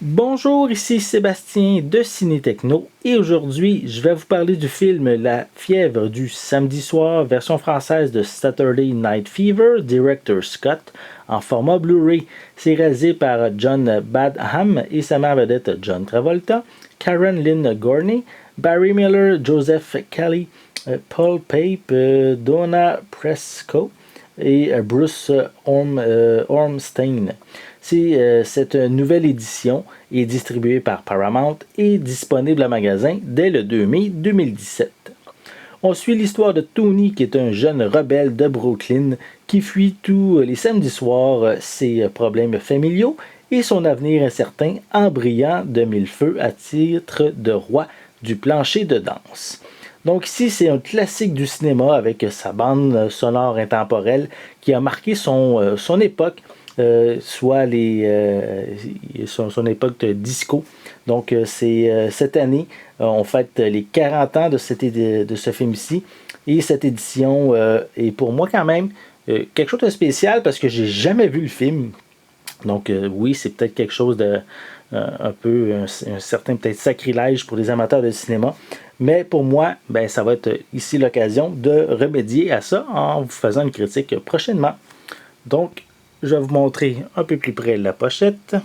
Bonjour, ici Sébastien de Ciné Techno et aujourd'hui je vais vous parler du film La fièvre du samedi soir, version française de Saturday Night Fever, Director Scott, en format Blu-ray. C'est réalisé par John Badham et sa mère vedette John Travolta, Karen Lynn Gorney, Barry Miller, Joseph Kelly, Paul Pape, Donna Presco et Bruce Ormstein. Cette nouvelle édition est distribuée par Paramount et disponible en magasin dès le 2 mai 2017. On suit l'histoire de Tony, qui est un jeune rebelle de Brooklyn qui fuit tous les samedis soirs ses problèmes familiaux et son avenir incertain en brillant de mille feux à titre de roi du plancher de danse. Donc ici, c'est un classique du cinéma avec sa bande sonore intemporelle qui a marqué son époque, soit son époque de disco. Donc c'est cette année, on fête les 40 ans de ce film-ci. Et cette édition est pour moi quand même quelque chose de spécial parce que j'ai jamais vu le film. Donc oui, c'est peut-être quelque chose de un certain peut-être sacrilège pour les amateurs de cinéma. Mais pour moi, ça va être ici l'occasion de remédier à ça en vous faisant une critique prochainement. Donc, je vais vous montrer un peu plus près la pochette.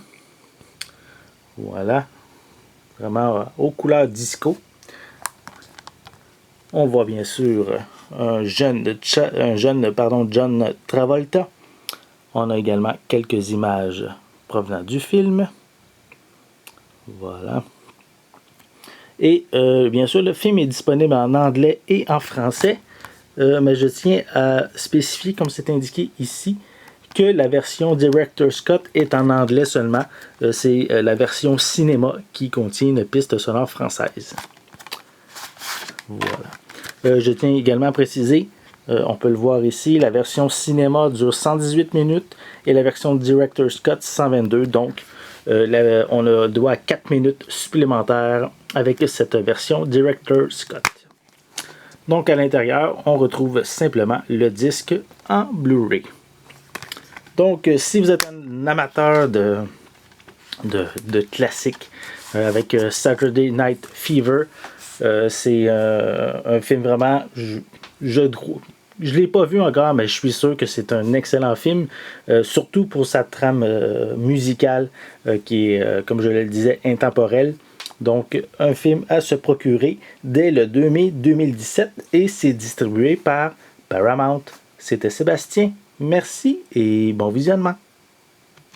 Voilà. Vraiment aux couleurs disco. On voit bien sûr un jeune John Travolta. On a également quelques images provenant du film. Voilà. Et bien sûr, le film est disponible en anglais et en français. Mais je tiens à spécifier, comme c'est indiqué ici, que la version Director Scott est en anglais seulement. C'est la version cinéma qui contient une piste sonore française. Voilà. Je tiens également à préciser, on peut le voir ici, la version cinéma dure 118 minutes et la version Director Scott 122. Donc, on a droit à 4 minutes supplémentaires avec cette version Director Scott. Donc, à l'intérieur, on retrouve simplement le disque en Blu-ray. Donc, si vous êtes un amateur de classiques avec Saturday Night Fever, c'est un film vraiment... Je ne l'ai pas vu encore, mais je suis sûr que c'est un excellent film, surtout pour sa trame musicale qui est, comme je le disais, intemporelle. Donc, un film à se procurer dès le 2 mai 2017 et c'est distribué par Paramount. C'était Sébastien. Merci et bon visionnement.